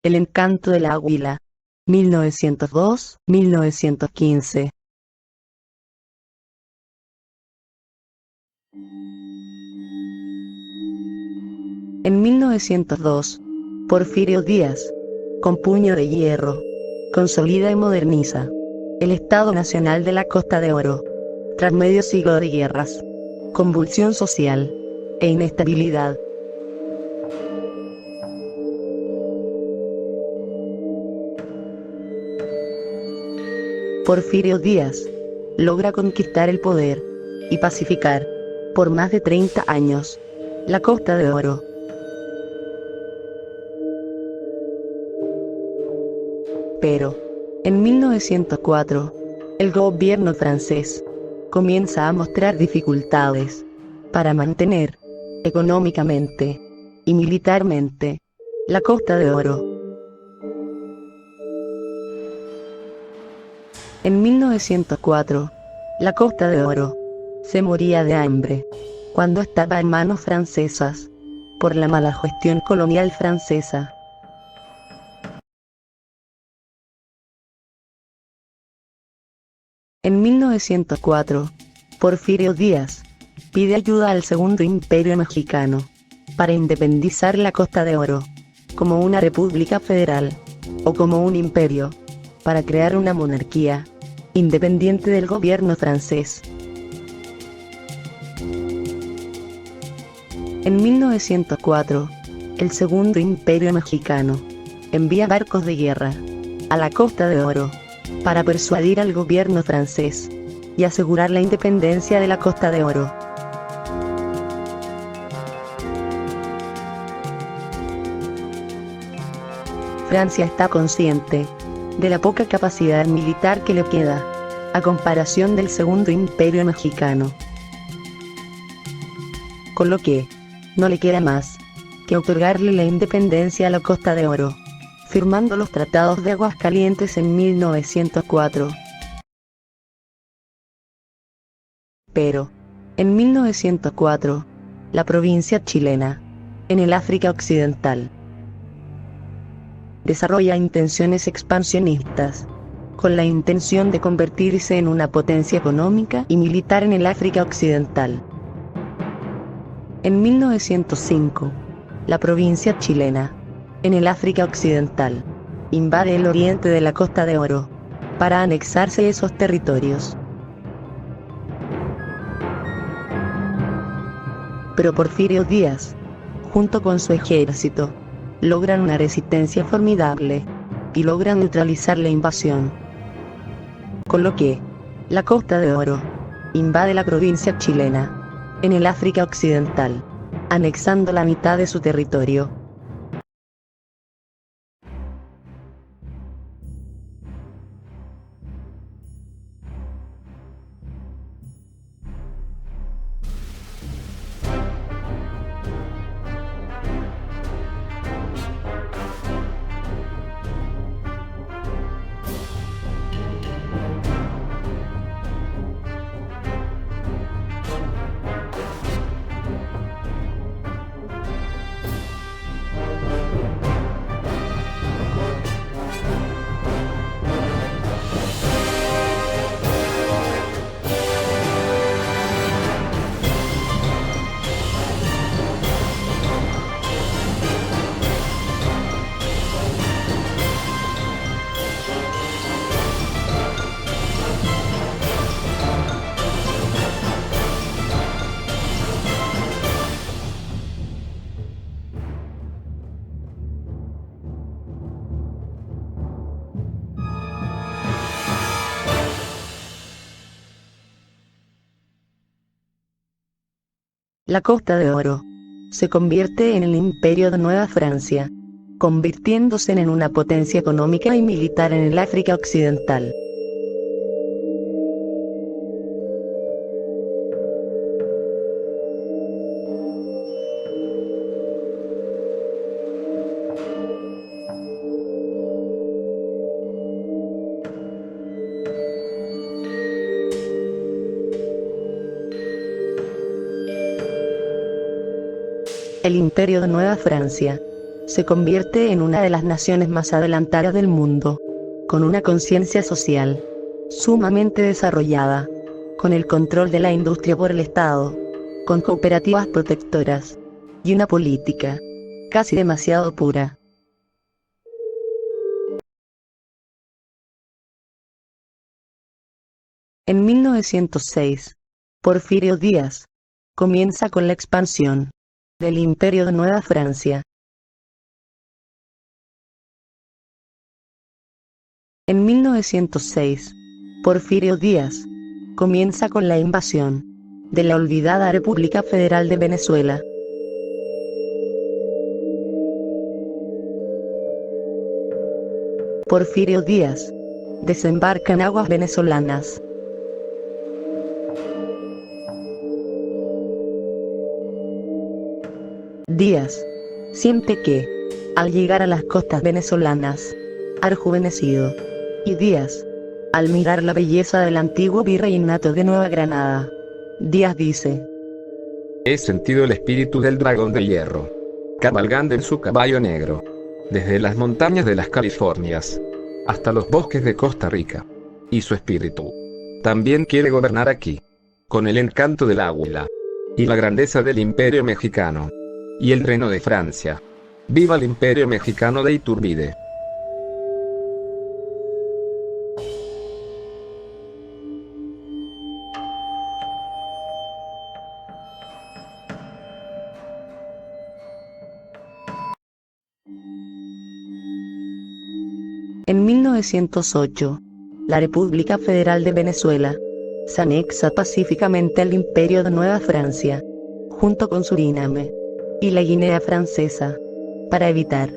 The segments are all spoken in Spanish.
El encanto de la águila. 1902-1915. En 1902, Porfirio Díaz, con puño de hierro, consolida y moderniza el Estado Nacional de la Costa de Oro, tras medio siglo de guerras, convulsión social e inestabilidad. Porfirio Díaz logra conquistar el poder y pacificar, por más de 30 años, la Costa de Oro. Pero, en 1904, el gobierno francés comienza a mostrar dificultades para mantener, económicamente y militarmente, la Costa de Oro. En 1904, la Costa de Oro se moría de hambre cuando estaba en manos francesas por la mala gestión colonial francesa. En 1904, Porfirio Díaz pide ayuda al Segundo Imperio Mexicano para independizar la Costa de Oro, como una república federal o como un imperio, para crear una monarquía independiente del gobierno francés. En 1904, el Segundo Imperio Mexicano envía barcos de guerra a la Costa de Oro para persuadir al gobierno francés y asegurar la independencia de la Costa de Oro. Francia está consciente de la poca capacidad militar que le queda, a comparación del Segundo Imperio Mexicano, con lo que no le queda más que otorgarle la independencia a la Costa de Oro, firmando los tratados de Aguascalientes en 1904. Pero, en 1904, la provincia chilena, en el África Occidental, desarrolla intenciones expansionistas, con la intención de convertirse en una potencia económica y militar en el África Occidental. En 1905, la provincia chilena, en el África Occidental, invade el oriente de la Costa de Oro, para anexarse esos territorios. Pero Porfirio Díaz, junto con su ejército, logran una resistencia formidable y logran neutralizar la invasión. Con lo que, la Costa de Oro invade la provincia chilena, en el África Occidental, anexando la mitad de su territorio. La Costa de Oro se convierte en el imperio de Nueva Francia, convirtiéndose en una potencia económica y militar en el África Occidental. El imperio de Nueva Francia se convierte en una de las naciones más adelantadas del mundo, con una conciencia social sumamente desarrollada, con el control de la industria por el Estado, con cooperativas protectoras, y una política casi demasiado pura. En 1906, Porfirio Díaz comienza con la expansión del Imperio de Nueva Francia. En 1906, Porfirio Díaz comienza con la invasión de la olvidada República Federal de Venezuela. Porfirio Díaz desembarca en aguas venezolanas. Díaz siente que, al llegar a las costas venezolanas, ha rejuvenecido. Y Díaz, al mirar la belleza del antiguo virreinato de Nueva Granada, Díaz dice: he sentido el espíritu del dragón de hierro, cabalgando en su caballo negro, desde las montañas de las Californias hasta los bosques de Costa Rica. Y su espíritu también quiere gobernar aquí, con el encanto del águila y la grandeza del Imperio Mexicano y el reino de Francia. ¡Viva el Imperio Mexicano de Iturbide! En 1908, la República Federal de Venezuela se anexa pacíficamente al Imperio de Nueva Francia, junto con Suriname y la Guinea Francesa, para evitar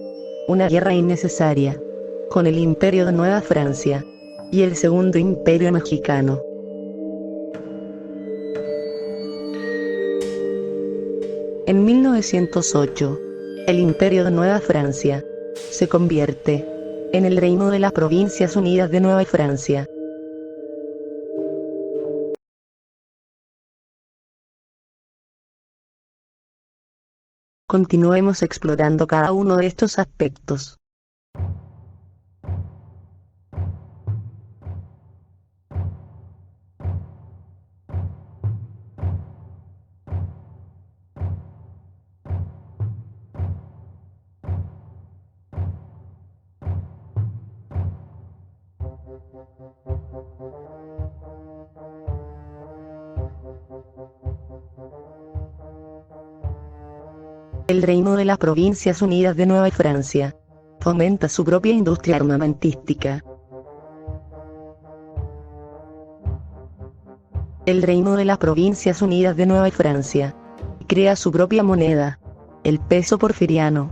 una guerra innecesaria con el Imperio de Nueva Francia y el Segundo Imperio Mexicano. En 1908, el Imperio de Nueva Francia se convierte en el Reino de las Provincias Unidas de Nueva Francia. Continuemos explorando cada uno de estos aspectos. El Reino de las Provincias Unidas de Nueva Francia fomenta su propia industria armamentística. El Reino de las Provincias Unidas de Nueva Francia crea su propia moneda, el peso porfiriano.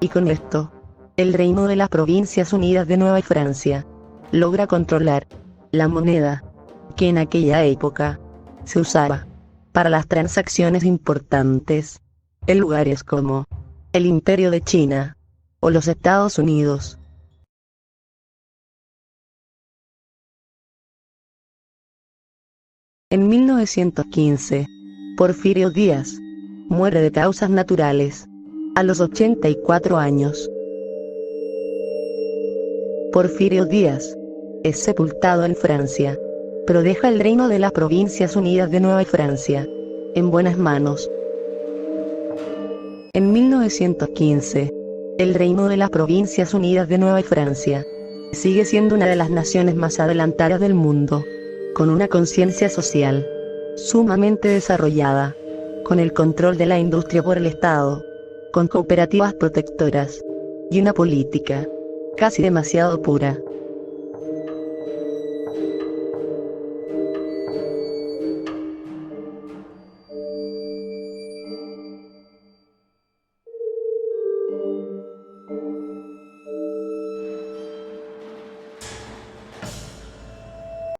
Y con esto, el Reino de las Provincias Unidas de Nueva Francia logra controlar la moneda, que en aquella época se usaba para las transacciones importantes en lugares como el Imperio de China o los Estados Unidos. En 1915, Porfirio Díaz muere de causas naturales, a los 84 años. Porfirio Díaz es sepultado en Francia, pero deja el Reino de las Provincias Unidas de Nueva Francia en buenas manos. En 1915, el Reino de las Provincias Unidas de Nueva Francia sigue siendo una de las naciones más adelantadas del mundo, con una conciencia social sumamente desarrollada, con el control de la industria por el Estado, con cooperativas protectoras y una política casi demasiado pura.